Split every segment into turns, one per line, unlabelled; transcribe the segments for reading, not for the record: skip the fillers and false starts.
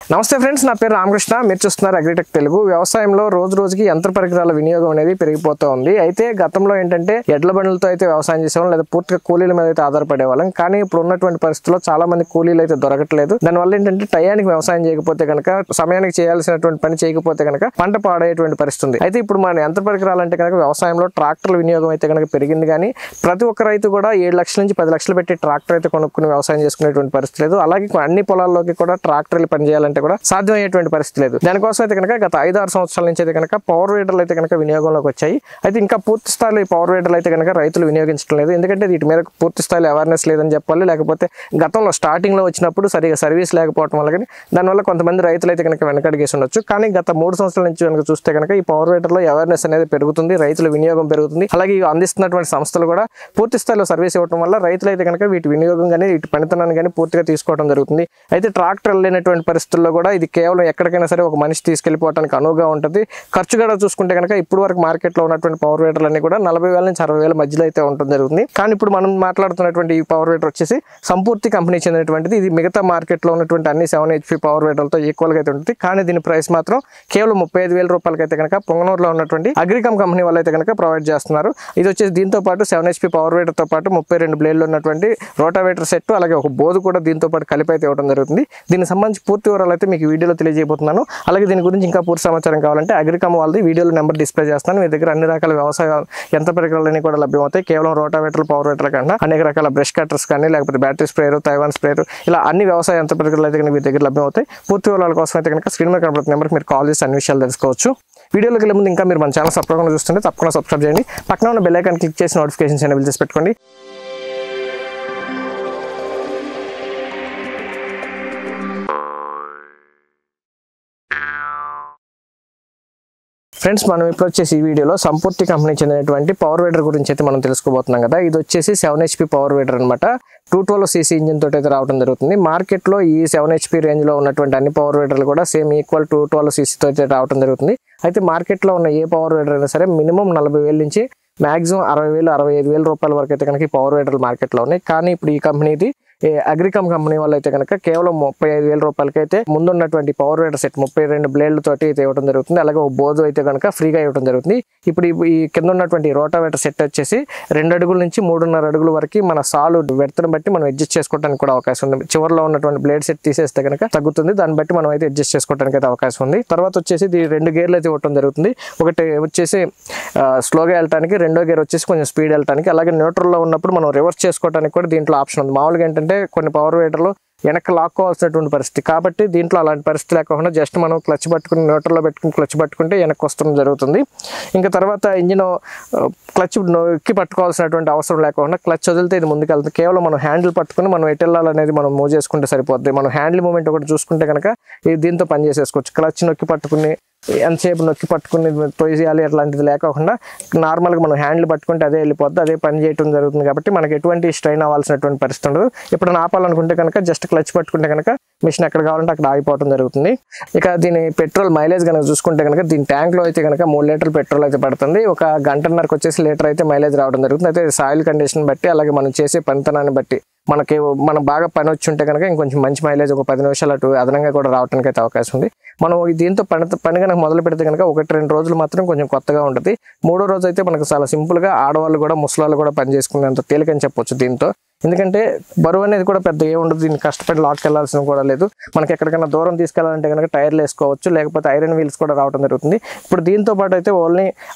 నమస్తే ఫ్రెండ్స్, నా పేరు రామకృష్ణ. మీరు చూస్తున్నారు అగ్రిటెక్ తెలుగు. వ్యవసాయంలో రోజు రోజుకి యంత్ర పరికరాల వినియోగం అనేది పెరిగిపోతూ ఉంది. అయితే గతంలో ఏంటంటే ఎడ్ల బండ్లతో అయితే వ్యవసాయం చేసేవాళ్ళం, లేదా పూర్తిగా కూలీల మీద అయితే ఆధారపడేవాళ్ళం. కానీ ఇప్పుడు ఉన్నటువంటి పరిస్థితుల్లో చాలా మంది కూలీలు అయితే దొరకట్లేదు. దానివల్ల ఏంటంటే టయానికి వ్యవసాయం చేయకపోతే కనుక, సమయానికి చేయాల్సినటువంటి పని చేయకపోతే కనుక పంట పాడేటువంటి పరిస్థితి ఉంది. అయితే ఇప్పుడు మన యంత్ర పరికరాలు అంటే కనుక వ్యవసాయంలో ట్రాక్టర్ల వినియోగం అయితే కనుక పెరిగింది. కానీ ప్రతి ఒక్క రైతు కూడా 7 లక్షల నుంచి 10 లక్షలు పెట్టి ట్రాక్టర్ అయితే కొనుక్కుని వ్యవసాయం చేసుకునేటువంటి పరిస్థితి లేదు. అలాగే అన్ని పొలాల్లోకి కూడా ట్రాక్టర్లు పనిచేయాలంటే కూడా సాధ్యమయ్యేటువంటి పరిస్థితి లేదు. దానికోసం అయితే కనుక గత 5-6 సంవత్సరాల నుంచి అయితే కనుక పవర్ వీడర్లు అయితే కనుక వినియోగంలోకి వచ్చాయి. అయితే ఇంకా పూర్తి స్థాయిలో ఈ పవర్ వీడర్లు అయితే కనుక రైతులు వినియోగించడం లేదు. ఎందుకంటే వీటి మీద పూర్తి స్థాయిలో అవేర్నెస్ లేదని చెప్పాలి. లేకపోతే గతంలో స్టార్టింగ్లో వచ్చినప్పుడు సరిగా సర్వీస్ లేకపోవడం వల్ల కానీ దానివల్ల కొంతమంది రైతులు అయితే కనుక వెనకడిగేసి ఉండొచ్చు. కానీ గత 3 సంవత్సరాల నుంచి కనుక చూస్తే కనుక ఈ పవర్ వీడర్లో అవేర్నెస్ అనేది పెరుగుతుంది, రైతుల వినియోగం పెరుగుతుంది. అలాగే అందిస్తున్నటువంటి సంస్థలు కూడా పూర్తి స్థాయిలో సర్వీస్ ఇవ్వడం వల్ల రైతులు అయితే కనుక వీటి వినియోగం కానీ వీటి పనితనాన్ని కానీ పూర్తిగా తీసుకోవడం జరుగుతుంది. అయితే ట్రాక్టర్ లేనటువంటి పరిస్థితుల్లో కూడా ఇది కేవలం ఎక్కడికైనా సరే ఒక మనిషి తీసుకెళ్లిపోవడానికి అనువుగా ఉంటుంది. ఖర్చు కూడా చూసుకుంటే కనుక ఇప్పుడు వరకు మార్కెట్లో ఉన్నటువంటి పవర్ వీడర్లు అన్ని కూడా 40,000 నుంచి 60,000 మధ్యలో అయితే ఉండడం జరుగుతుంది. కానీ ఇప్పుడు మనం మాట్లాడుతున్నటువంటి ఈ పవర్ వీడర్ వచ్చేసి సంపూర్తి కంపెనీ చెందినటువంటిది. ఇది మిగతా మార్కెట్లో ఉన్నటువంటి అన్ని 7 HP పవర్ వీడర్లతో ఈక్వల్గా అయితే ఉంటుంది. కానీ దీని ప్రైస్ మాత్రం కేవలం 35,000 రూపాయలకి అయితే కనుక పొంగనూరులో ఉన్నటువంటి అగ్రికమ్ కంపెనీ వాళ్ళు అయితే కనుక ప్రొవైడ్ చేస్తున్నారు. ఇది వచ్చేసి దీంతో పాటు 7 HP పవర్ వీడర్తో పాటు 32 బ్లేడ్లు ఉన్నటువంటి రోటావేటర్ సెట్, అలాగే ఒక బోధు కూడా దీంతో పాటు కలిపి అయితే ఇవ్వడం జరుగుతుంది. దీనికి సంబంధించి పూర్తి వివరాలు అయితే మీకు వీడియోలో తెలియజేయబోతున్నాను. అలాగే దీని గురించి ఇంకా పూర్తి సమాచారం కావాలంటే అగ్రికమ్ వాళ్ళది వీడియోలో నెంబర్ డిస్ప్లే చేస్తాను. మీ దగ్గర అన్ని రకాల వ్యవసాయ యంత్ర పరికరాలన్నీ కూడా లభ్యమవుతాయి. కేవలం రోటావేటర్లు, పవర్ వీడర్ల కన్నా అనేక రకాల బ్రష్ కట్టర్స్ కానీ, లేకపోతే బ్యాటరీ స్ప్రేయర్, తైవాన్ స్ప్రేయర్, ఇలా అన్ని వ్యవసాయ యంత్ర పరికరాలు అయితే మీ దగ్గర లభ్యమవుతాయి. పూర్తి వివరాల కోసం అయితే కనుక స్క్రీన్ మీద కనబడుతున్న నెంబర్కి మీరు కాల్ చేసి అన్ని విషయాలు తెలుసుకోవచ్చు. వీడియోలోకి వెళ్ళే ముందు ఇంకా మీరు మన ఛానల్ సబ్స్క్రైబ్ చూస్తుంటే తప్పకుండా సబ్స్క్రైబ్ చేయండి. పక్కన ఉన్న బెల్ ఐకాన్ క్లిక్ చేసి నోటిఫికేషన్స్ ఎనేబుల్ చేసి పెట్టుకోండి. ఫ్రెండ్స్, మనం ఇప్పుడు వచ్చేసి ఈ వీడియోలో సంపూర్తి కంపెనీ చెందినటువంటి పవర్ వీడర్ గురించి అయితే మనం తెలుసుకోబోతున్నాం కదా. ఇది వచ్చేసి 7 HP పవర్ వీడర్ అనమాట. 212cc ఇంజిన్ తోటి అయితే రావడం జరుగుతుంది. మార్కెట్లో ఈ 7 HP రేంజ్లో ఉన్నటువంటి అన్ని పవర్ వీడర్లు కూడా సేమ్ ఈక్వల్ 212cc తో అయితే రావడం జరుగుతుంది. అయితే మార్కెట్లో ఉన్న ఏ పవర్ వీడర్ అయినా సరే మినిమం 40,000 నుంచి మాక్సిమం 60,000, 65,000 రూపాయల వరకు అయితే కనుక ఈ పవర్ వీడర్లు మార్కెట్లో ఉన్నాయి. కానీ ఇప్పుడు ఈ కంపెనీది అగ్రికమ్ కంపెనీ వాళ్ళు అయితే కనుక కేవలం 35,000 రూపాయలకి అయితే ముందున్నటువంటి పవర్ వీడర్ సెట్ 32 బ్లేడ్ల తోటి అయితే ఇవ్వడం జరుగుతుంది. అలాగే ఒక బోధు అయితే కనుక ఫ్రీగా ఇవ్వడం జరుగుతుంది. ఇప్పుడు ఈ కింద ఉన్నటువంటి రోటావేటర్ సెట్ వచ్చేసి 2 అడుగుల నుంచి 3.5 అడుగుల వరకు మన సాలు వెడతను బట్టి మనం అడ్జస్ట్ చేసుకోవడానికి కూడా అవకాశం ఉంది. చివరిలో ఉన్నటువంటి బ్లేడ్ సెట్ తీసేస్తే కనుక తగ్గుతుంది. దాన్ని బట్టి మనం అయితే అడ్జస్ట్ చేసుకోవడానికి అయితే అవకాశం ఉంది. తర్వాత వచ్చేసి 2 గేర్లు అయితే ఇవ్వడం జరుగుతుంది. ఒకటి వచ్చేసి స్లోగా వెళ్ళడానికి, రెండో గేర్ వచ్చేసి కొంచెం స్పీడ్ వెళ్ళడానికి, అలాగే న్యూట్రల్లో ఉన్నప్పుడు మనం రివర్స్ చేసుకోవడానికి కూడా దీంట్లో ఆప్షన్ ఉంది. మామూలుగా ఏంటంటే కొన్ని పవర్ వీడర్లు వెనక్కి లాక్కోవాల్సినటువంటి పరిస్థితి, కాబట్టి దీంట్లో అలాంటి పరిస్థితి లేకుండా జస్ట్ మనం క్లచ్ పట్టుకుని న్యూట్రల్లో పెట్టుకుని క్లచ్ పట్టుకుంటే వెనక్కి వస్తడం జరుగుతుంది. ఇంకా తర్వాత ఇంజిన్ క్లచ్ నొక్కి పట్టుకోవాల్సినటువంటి అవసరం లేకుండా క్లచ్ వదిలితే ఇది ముందుకు వెళ్తుంది. కేవలం మనం హ్యాండిల్ పట్టుకుని మనం ఎటు వెళ్ళాలనేది మనం మూవ్ చేసుకుంటే సరిపోద్ది. మనం హ్యాండిల్ మూమెంట్ ఒకటి చూసుకుంటే కనుక ఇది దీంతో పని చేసేసుకోవచ్చు. క్లచ్ నొక్కి పట్టుకుని ఎంతసేపు నొక్కి పట్టుకుని తోసేయాలి అట్లాంటిది లేకుండా నార్మల్గా మనం హ్యాండిల్ పట్టుకుంటే అదే వెళ్ళిపోద్ది, అదే పని చేయడం జరుగుతుంది. కాబట్టి మనకి ఎటువంటి స్ట్రెయిన్ అవ్వాల్సినటువంటి పరిస్థితి ఉండదు. ఇప్పుడు ఆపాలనుకుంటే కనుక జస్ట్ క్లచ్ పట్టుకుంటే కనుక మిషన్ ఎక్కడ కావాలంటే అక్కడ ఆగిపోవడం జరుగుతుంది. ఇక దీని పెట్రోల్ మైలేజ్ కనుక చూసుకుంటే కనుక దీని ట్యాంక్లో అయితే కనుక 3 లీటర్ల పెట్రోల్ అయితే పడుతుంది. ఒక గంటన్నరకు వచ్చేసి లీటర్ అయితే మైలేజ్ రావడం జరుగుతుంది. అయితే సాయిల్ కండిషన్ బట్టి, అలాగే మనం చేసే పనితనాన్ని బట్టి మనం బాగా పని వచ్చి ఉంటే కనుక ఇంకొంచెం మంచి మైలేజ్ ఒక 10 నిమిషాలు అటు అదనంగా కూడా రావడానికి అయితే అవకాశం ఉంది. మనం దీంతో పని కనుక మొదలు పెడితే కనుక 1-2 రోజులు మాత్రం కొంచెం కొత్తగా ఉంటుంది. 3వ రోజు అయితే మనకు చాలా సింపుల్గా ఆడవాళ్ళు కూడా ముసలాళ్ళు కూడా పని చేసుకునేంత తేలికని చెప్పొచ్చు దీంతో. ఎందుకంటే బరువు అనేది కూడా పెద్ద ఏముండదు. దీన్ని కష్టపడి లాక్కెళ్లాల్సిన కూడా లేదు. మనకి ఎక్కడికైనా దూరం తీసుకెళ్లాలంటే కనుక టైర్లు వేసుకోవచ్చు, లేకపోతే ఐరన్ వీల్స్ కూడా రావడం జరుగుతుంది. ఇప్పుడు దీంతో పాటు అయితే ఓన్లీ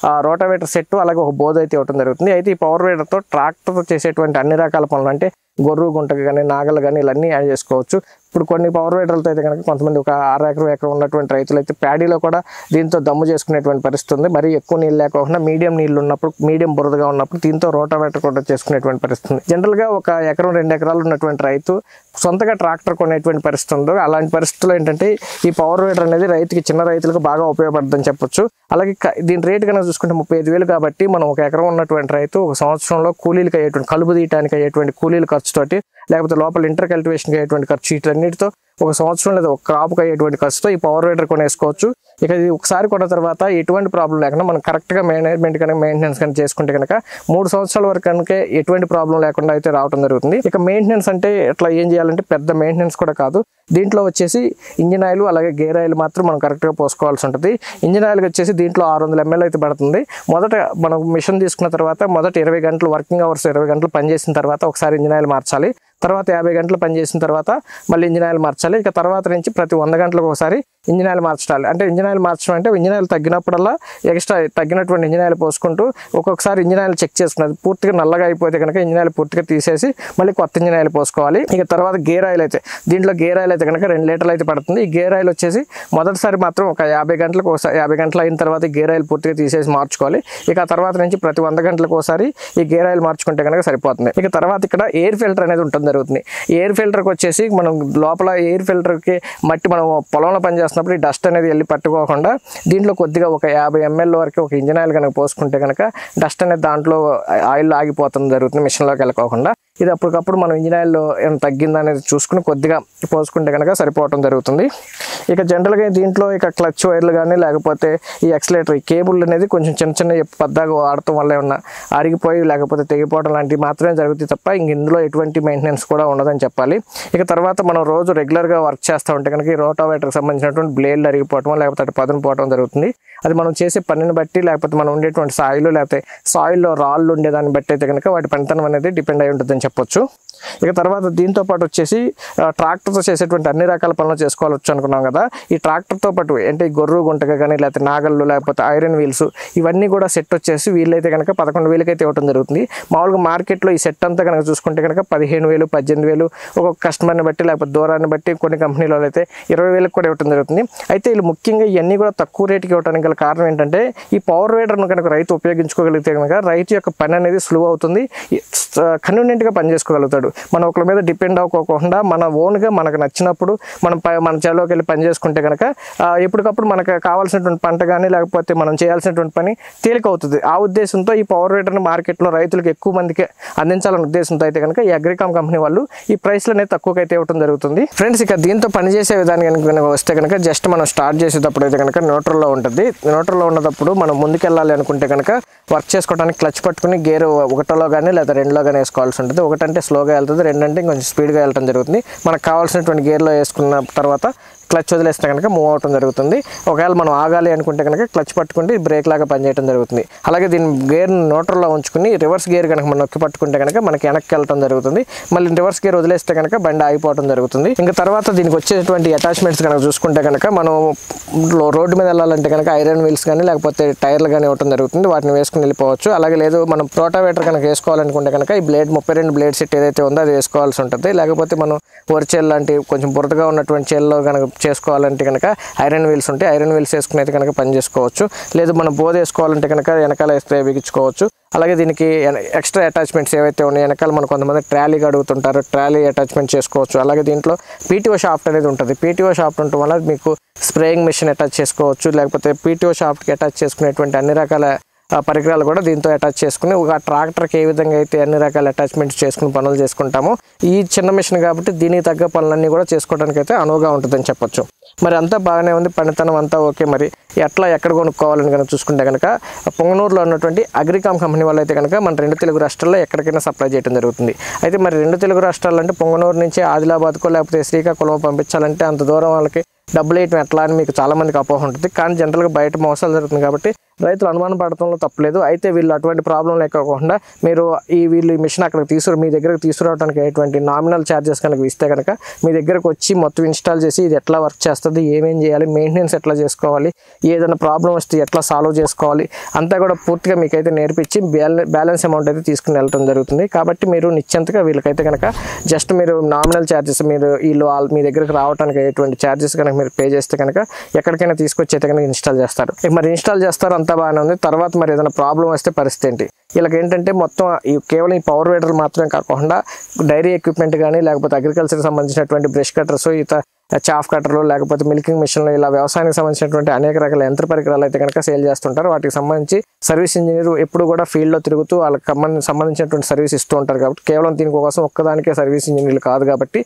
రోటావేటర్ సెట్, అలాగే ఒక బోధ అయితే ఇవ్వడం జరుగుతుంది. అయితే ఈ పవర్ వీడర్తో ట్రాక్టర్తో చేసేటువంటి అన్ని రకాల పనులు అంటే గొర్రు గుంటకు కానీ, నాగలు కానీ ఇవన్నీ యాడ్ చేసుకోవచ్చు. ఇప్పుడు కొన్ని పవర్ వీడర్లతో అయితే కనుక కొంతమంది ఒక 6 ఎకరం ఉన్నటువంటి రైతులు అయితే ప్యాడీలో కూడా దీంతో దమ్ము చేసుకునేటువంటి పరిస్థితి ఉంది. మరి ఎక్కువ నీళ్ళు లేకుండా మీడియం నీళ్ళు ఉన్నప్పుడు, మీడియం బురదగా ఉన్నప్పుడు దీంతో రోటావేటర్ కూడా చేసుకునేటువంటి పరిస్థితి ఉంది. జనరల్గా 1 ఎకరం 2 ఎకరాలు ఉన్నటువంటి రైతు సొంతగా ట్రాక్టర్ కొనేటువంటి పరిస్థితి ఉంది. అలాంటి పరిస్థితుల్లో ఏంటంటే ఈ పవర్ వీడర్ అనేది రైతుకి, చిన్న రైతులకు బాగా ఉపయోగపడుతుందని చెప్పొచ్చు. అలాగే దీని రేటు కనుక చూసుకుంటే 35,000 కాబట్టి మనం 1 ఎకరం ఉన్నటువంటి రైతు 1 సంవత్సరంలో కూలీలకు అయ్యేటువంటి, కలుపు తీయడానికి అయ్యేటువంటి కూలీల ఖర్చుతోటి, లేకపోతే లోపల ఇంటర్ కల్టివేషన్కి అయ్యేటువంటి ఖర్చు, వీటన్నిటితో ఒక సంవత్సరం లేదా ఒక క్రాప్కి అయ్యేటువంటి ఖర్చుతో ఈ పవర్ వీడర్ కొనేసుకోవచ్చు. ఇక ఇది ఒకసారి కొన్న తర్వాత ఎటువంటి ప్రాబ్లం లేకుండా మనం కరెక్ట్గా మేనేజ్మెంట్ కనుక మెయింటెనెన్స్ కనుక చేసుకుంటే కనుక 3 సంవత్సరాల వరకు కనుక ఎటువంటి ప్రాబ్లం లేకుండా అయితే రావడం జరుగుతుంది. ఇక మెయింటెనెన్స్ అంటే ఎట్లా ఏం చేయాలంటే పెద్ద మెయింటెనెన్స్ కూడా కాదు. దీంట్లో వచ్చేసి ఇంజిన్ ఆయిల్ అలాగే గేర్ ఆయిల్ మాత్రం మనం కరెక్ట్గా పోసుకోవాల్సి ఉంటుంది. ఇంజిన్ ఆయిల్ వచ్చేసి దీంట్లో 600 ml అయితే పడుతుంది. మొదట మనం మిషన్ తీసుకున్న తర్వాత మొదట 20 గంటలు వర్కింగ్ అవర్స్ 20 గంటలు పనిచేసిన తర్వాత ఒకసారి ఇంజిన్ ఆయిల్ మార్చాలి. తర్వాత 50 గంటలు పనిచేసిన తర్వాత మళ్ళీ ఇంజిన్ ఆయిల్ మార్చాలి. ఇక తర్వాత నుంచి ప్రతి 100 గంటలకు ఒకసారి ఇంజిన్ ఆయిల్ మార్చాలి. అంటే ఇంజిన్ ఆయిల్ మార్చడం అంటే ఇంజిన్ ఆయిల్ తగ్గినప్పుడల్లా ఎక్స్ట్రా తగ్గినటువంటి ఇంజిన్ ఆయిల్ పోసుకుంటూ ఒక్కొక్కసారి ఇంజిన్ ఆయిల్ చెక్ చేసుకున్నది పూర్తిగా నల్లగా అయిపోతే కనుక ఇంజిన్ ఆయిల్ పూర్తిగా తీసేసి మళ్ళీ కొత్త ఇంజిన్ ఆయిల్ పోసుకోవాలి. ఇక తర్వాత గేర్ ఆయిల్ అయితే దీంట్లో గేర్ ఆయిల్ అయితే కనుక 2 లీటర్లు అయితే పడుతుంది. ఈ గేర్ ఆయిల్ వచ్చేసి మొదటిసారి మాత్రం ఒక 50 గంటలకు ఒకసారి 50 గంటలు అయిన తర్వాత ఈ గేర్ ఆయిల్ పూర్తిగా తీసేసి మార్చుకోవాలి. ఇక ఆ తర్వాత నుంచి ప్రతి 100 గంటలకు ఒకసారి ఈ గేర్ ఆయిల్ మార్చుకుంటే కనుక సరిపోతుంది. ఇక తర్వాత ఇక్కడ ఎయిర్ ఫిల్టర్ అనేది ఉంటుంది జరుగుతుంది. ఎయిర్ ఫిల్టర్కి వచ్చేసి మనం లోపల ఎయిర్ ఫిల్టర్కి మట్టి మనం పొలంలో పనిచేస్తున్నప్పుడు ఈ డస్ట్ అనేది వెళ్ళి పట్టుకోకుండా దీంట్లో కొద్దిగా ఒక 50 ml వరకు ఒక ఇంజిన్ ఆయిల్ కనుక పోసుకుంటే కనుక డస్ట్ అనేది దాంట్లో ఆయిల్ ఆగిపోతుంది జరుగుతుంది మిషన్లోకి వెళ్ళకోకుండా. ఇది అప్పటికప్పుడు మనం ఇంజిన్ ఆయిల్లో ఏమైనా తగ్గిందా అనేది చూసుకుని కొద్దిగా పోసుకుంటే కనుక సరిపోవటం జరుగుతుంది. ఇక జనరల్గా దీంట్లో ఇక క్లచ్ వైర్లు కానీ లేకపోతే ఈ ఎక్సలేటర్ ఈ కేబుల్ అనేది కొంచెం చిన్న పెద్దగా వాడటం వల్ల ఏమన్నా అరిగిపోయి లేకపోతే తెగిపోవడం లాంటివి మాత్రమే జరుగుతాయి తప్ప ఇందులో ఎటువంటి మెయింటెనెన్స్ కూడా ఉండదని చెప్పాలి. ఇక తర్వాత మనం రోజు రెగ్యులర్గా వర్క్ చేస్తూ ఉంటే కనుక ఈ రోటావేటర్కి సంబంధించినటువంటి బ్లేడ్లు అరిగిపోవటం లేకపోతే అటు పదును పోవడం జరుగుతుంది. అది మనం చేసే పనిని బట్టి లేకపోతే మనం ఉండేటువంటి సాయిల్ లేకపోతే సాయిల్లో రాళ్ళు ఉండేదాన్ని బట్టి అయితే కనుక వాటి పనితనం అనేది డిపెండ్ అయి ఉంటుందని చెప్పొచ్చు. ఇక తర్వాత దీంతో పాటు వచ్చేసి ట్రాక్టర్తో చేసేటువంటి అన్ని రకాల పనులు చేసుకోవచ్చు అనుకున్నాం కదా. ఈ ట్రాక్టర్తో పాటు అంటే ఈ గొర్రు గుంటగా కానీ లేకపోతే నాగళ్ళు లేకపోతే ఐరన్ వీల్స్ ఇవన్నీ కూడా సెట్ వచ్చేసి వీళ్ళైతే కనుక 11,000 అయితే ఇవ్వడం జరుగుతుంది. మామూలుగా మార్కెట్లో ఈ సెట్ అంతా కనుక చూసుకుంటే కనుక 15,000 18,000 ఒక్కొక్క కస్టమర్ని బట్టి లేకపోతే దూరాన్ని బట్టి కొన్ని కంపెనీలో అయితే 20,000 కూడా ఇవ్వడం జరుగుతుంది. అయితే వీళ్ళు ముఖ్యంగా ఇవన్నీ కూడా తక్కువ రేటుకి ఇవ్వడానికి గల కారణం ఏంటంటే ఈ పవర్ వీడర్ను కనుక రైతు ఉపయోగించుకోగలిగితే కనుక రైతు యొక్క పని అనేది సులువు అవుతుంది, కన్వీనియంట్గా పని చేసుకోగలుగుతాడు. మనం ఒకరి మీద డిపెండ్ అవ్వకోకుండా మన ఓన్గా మనకు నచ్చినప్పుడు మన చేలోకి వెళ్ళి పని చేసుకుంటే కనుక ఎప్పటికప్పుడు మనకు కావాల్సినటువంటి పంట కానీ లేకపోతే మనం చేయాల్సినటువంటి పని తేలిక అవుతుంది. ఆ ఉద్దేశంతో ఈ పవర్ వీడర్ని మార్కెట్లో రైతులకు ఎక్కువ మందికి అందించాలనే ఉద్దేశంతో అయితే కనుక ఈ అగ్రికామ్ కంపెనీ వాళ్ళు ఈ ప్రైస్లు అనేది తక్కువగా అయితే ఇవ్వడం జరుగుతుంది. ఫ్రెండ్స్ ఇక దీంతో పనిచేసే విధానం కనుక వస్తే కనుక జస్ట్ మనం స్టార్ట్ చేసేటప్పుడు అయితే కనుక న్యూట్రల్లో ఉంటుంది. న్యూట్రల్లో ఉన్నప్పుడు మనం ముందుకెళ్ళాలి అనుకుంటే కనుక వర్క్ చేసుకోవడానికి క్లచ్ పట్టుకుని గేర్ 1లో కానీ లేదా 2లో కానీ వేసుకోవాల్సి ఉంటుంది. 1 అంటే స్లోగా వెళ్తుంది, 2 అంటే కొంచెం స్పీడ్గా వెళ్ళడం జరుగుతుంది. మనకు కావాల్సినటువంటి గేర్లో వేసుకున్న తర్వాత క్లచ్ వదిలేస్తే కనుక మూవ్ అవడం జరుగుతుంది. ఒకవేళ మనం ఆగాలి అనుకుంటే కనుక క్లచ్ పట్టుకుంటే బ్రేక్ లాగా పనిచేయడం జరుగుతుంది. అలాగే దీని గేర్ న్యూట్రల్లో ఉంచుకుని రివర్స్ గేర్ కనుక మనం నొక్కి పట్టుకుంటే కనుక మనకి వెనక్కి వెళ్ళడం జరుగుతుంది. మళ్ళీ రివర్స్ గేర్ వదిలేస్తే కనుక బండి ఆగిపోవడం జరుగుతుంది. ఇంకా తర్వాత దీనికి వచ్చేటువంటి అటాచ్మెంట్స్ కనుక చూసుకుంటే కనుక మనం రోడ్డు మీద వెళ్ళాలంటే కనుక ఐరన్ వీల్స్ కానీ లేకపోతే టైర్లు కానీ ఇవ్వడం జరుగుతుంది. వాటిని వేసుకుని వెళ్ళిపోవచ్చు. అలాగే లేదు మనం రోటావేటర్ కనుక వేసుకోవాలనుకుంటే కనుక ఈ బ్లేడ్ 32 బ్లేడ్ సెట్ ఏదైతే ఉందో అది వేసుకోవాల్సి ఉంటుంది. లేకపోతే మనం వరిచేలు లాంటి కొంచెం బురదగా ఉన్నటువంటి చేల్లో కనుక చేసుకోవాలంటే కనుక ఐరన్ వీల్స్ ఉంటాయి. ఐరన్ వీల్స్ వేసుకుని అయితే కనుక పని చేసుకోవచ్చు. లేదు మనం బోధ వేసుకోవాలంటే కనుక వెనకాల వేస్తే బిగించుకోవచ్చు. అలాగే దీనికి ఎక్స్ట్రా అటాచ్మెంట్స్ ఏవైతే ఉన్నాయో వెనకాల మనం కొంతమంది ట్రాలీగా అడుగుతుంటారు, ట్రాలీ అటాచ్మెంట్ చేసుకోవచ్చు. అలాగే దీంట్లో పీటీఓ షాఫ్ట్ అనేది ఉంటుంది. పీటీఓ షాఫ్ట్ ఉండటం వల్ల మీకు స్ప్రేయింగ్ మెషిన్ అటాచ్ చేసుకోవచ్చు. లేకపోతే పీటీఓ షాఫ్ట్కి అటాచ్ చేసుకునేటువంటి అన్ని రకాల పరికరాలు కూడా దీంతో అటాచ్ చేసుకుని ఒక ట్రాక్టర్కి ఏ విధంగా అయితే అన్ని రకాల అటాచ్మెంట్స్ చేసుకుని పనులు చేసుకుంటామో ఈ చిన్న మిషన్ కాబట్టి దీనికి తగ్గ పనులన్నీ కూడా చేసుకోవడానికి అయితే అనువుగా ఉంటుందని చెప్పొచ్చు. మరి అంతా బాగానే ఉంది, పనితనం అంతా ఓకే. మరి ఎక్కడ కొనుక్కోవాలని కనుక చూసుకుంటే కనుక పొంగనూరులో ఉన్నటువంటి అగ్రికామ్ కంపెనీ వాళ్ళు అయితే కనుక మన 2 తెలుగు రాష్ట్రాల్లో ఎక్కడికైనా సప్లై చేయడం జరుగుతుంది. అయితే మరి 2 తెలుగు రాష్ట్రాలు అంటే పొంగనూరు నుంచి ఆదిలాబాద్కో లేకపోతే శ్రీకాకుళం పంపించాలంటే అంత దూరం వాళ్ళకి డబ్బులు వేయటం ఎట్లా అని మీకు చాలామందికి అపోహ ఉంటుంది. కానీ జనరల్గా బయట మోసాలు జరుగుతుంది కాబట్టి రైతులు అనుమానం పడటంలో తప్పలేదు. అయితే వీళ్ళు అటువంటి ప్రాబ్లం లేకోకుండా మీరు వీళ్ళు ఈ మిషన్ అక్కడికి మీ దగ్గరకు తీసుకురావడానికి ఎటువంటి నామినల్ ఛార్జెస్ కనుక ఇస్తే కనుక మీ దగ్గరకు వచ్చి మొత్తం ఇన్స్టాల్ చేసి ఇది ఎట్లా వర్క్ చేస్తుంది, ఏమేం చేయాలి, మెయింటెనెన్స్ ఎట్లా చేసుకోవాలి, ఏదైనా ప్రాబ్లం వస్తే ఎట్లా సాల్వ్ చేసుకోవాలి అంతా కూడా పూర్తిగా మీకైతే నేర్పించి బ్యాలెన్స్ అమౌంట్ అయితే తీసుకుని వెళ్ళడం జరుగుతుంది. కాబట్టి మీరు నిశ్చింతగా వీళ్ళకైతే కనుక జస్ట్ మీరు నామినల్ ఛార్జెస్ వీళ్ళు మీ దగ్గరకు రావడానికి ఎటువంటి ఛార్జెస్ కనుక మీరు పే చేస్తే కనుక ఎక్కడికైనా తీసుకొచ్చి అయితే కనుక ఇన్స్టాల్ చేస్తారు. మరి ఇన్స్టాల్ చేస్తారు అంతా బాగానే ఉంది. తర్వాత మరి ఏదైనా ప్రాబ్లం వస్తే పరిస్థితి ఏంటి? వీళ్ళకి ఏంటంటే మొత్తం కేవలం ఈ పవర్ వీడర్ మాత్రమే కాకుండా డైరీ ఎక్విప్మెంట్ కానీ లేకపోతే అగ్రికల్చర్కి సంబంధించినటువంటి బ్రష్ కట్టర్స్, చాఫ్ కట్టర్లు లేకపోతే మిల్కింగ్ మిషన్లు ఇలా వ్యవసాయానికి సంబంధించినటువంటి అనేక రకాల యంత్ర పరికరాలు అయితే కనుక సేల్ చేస్తుంటారు. వాటికి సంబంధించి సర్వీస్ ఇంజనీర్ ఎప్పుడు కూడా ఫీల్డ్లో తిరుగుతూ వాళ్ళకి సంబంధించినటువంటి సర్వీస్ ఇస్తూ ఉంటారు. కాబట్టి కేవలం దీనికోసం ఒక్కదానికే సర్వీస్ ఇంజనీర్లు కాదు కాబట్టి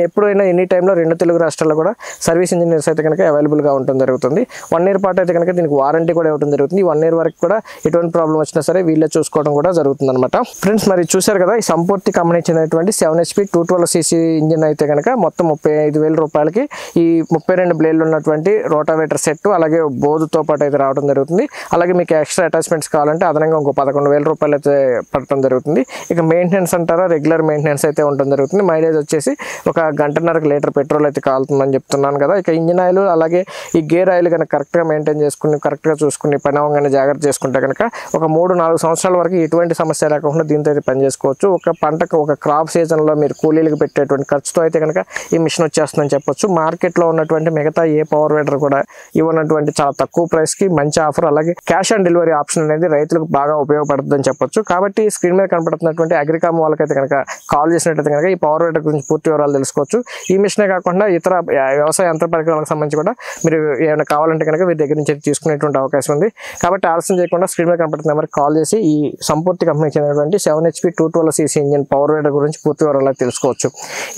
ఎప్పుడైనా ఎనీ టైంలో 2 తెలుగు రాష్ట్రాల్లో కూడా సర్వీస్ ఇంజనీర్స్ అయితే కనుక అవైలబుల్గా ఉండటం జరుగుతుంది. 1 ఇయర్ పాటు అయితే కనుక దీనికి వారంటీ కూడా ఇవ్వడం జరుగుతుంది. 1 ఇయర్ వరకు కూడా ఎటువంటి ప్రాబ్లం వచ్చినా సరే వీళ్ళే చూసుకోవడం కూడా జరుగుతుంది అనమాట. ఫ్రెండ్స్, మరి చూశారు కదా, ఈ సంపూర్తి కంపెనీ చెందినటువంటి 7 HP 212cc ఇంజిన్ అయితే కనుక మొత్తం 35,000 రూపాయలకి ఈ 32 బ్లేడ్లు ఉన్నటువంటి రోటావేటర్ సెట్ అలాగే బోధుతో పాటు అయితే రావడం జరుగుతుంది. అలాగే మీకు ఎక్స్ట్రా అటాచ్మెంట్స్ కావాలంటే అదనంగా ఇంకో 11,000 రూపాయలు అయితే పడటం జరుగుతుంది. ఇక మెయింటెనెన్స్ అంటారా, రెగ్యులర్ మెయింటెనెన్స్ అయితే ఉండడం జరుగుతుంది. మైలేజ్ వచ్చేసి 1 గంటన్నరకు లీటర్ పెట్రోల్ అయితే కాలుతుందని చెప్తున్నాను కదా. ఇక ఇంజిన్ ఆయిల్ అలాగే ఈ గేర్ ఆయిల్ కనుక కరెక్ట్గా మెయింటైన్ చేసుకుని కరెక్ట్గా చూసుకుని పని అవ్వగానే జాగ్రత్త చేసుకుంటే కనుక ఒక 3-4 సంవత్సరాల వరకు ఎటువంటి సమస్య లేకుండా దీంతో అయితే పని చేసుకోవచ్చు. ఒక పంటకు ఒక క్రాప్ సీజన్లో మీరు కూలీలకు పెట్టేటువంటి ఖర్చుతో అయితే కనుక ఈ మిషన్ వచ్చేస్తుందని చెప్పొచ్చు. మార్కెట్లో ఉన్నటువంటి మిగతా ఏ పవర్ వీడర్ కూడా ఇవ్వనటువంటి చాలా తక్కువ ప్రైస్కి మంచి ఆఫర్, అలాగే క్యాష్ ఆన్ డెలివరీ ఆప్షన్ అనేది రైతులకు బాగా ఉపయోగపడుతుందని చెప్పొచ్చు. కాబట్టి స్క్రీన్ మీద కనపడుతున్నటువంటి అగ్రికామ్ వాళ్ళకైతే కనుక కాల్ చేసినట్టయితే కనుక ఈ పవర్ వీడర్ గురించి పూర్తి వివరాలు తెలుసుకోవచ్చు. ఈ మిషనే కాకుండా ఇతర వ్యవసాయ యంత్ర పరికరాలకు సంబంధించి కూడా మీరు ఏమైనా కావాలంటే కనుక వీరి దగ్గర నుంచి తీసుకునేటువంటి అవకాశం ఉంది. కాబట్టి ఆలస్యం చేయకుండా స్క్రీన్ మీద కనపడుతున్న నెంబర్కి కాల్ చేసి ఈ సంపూర్తి కంపెనీకి చెందినటువంటి 7 HP 212cc engine power weeder గురించి పూర్తి వివరాలు తెలుసుకోవచ్చు.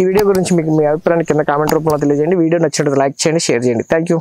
ఈ వీడియో గురించి మీకు మీ అభిప్రాయాన్ని కింద కామెంట్ రూపంలో తెలియజేయండి. వీడియో నచ్చినట్లయితే లైక్ చేయండి, షేర్ చేయండి. Thank you.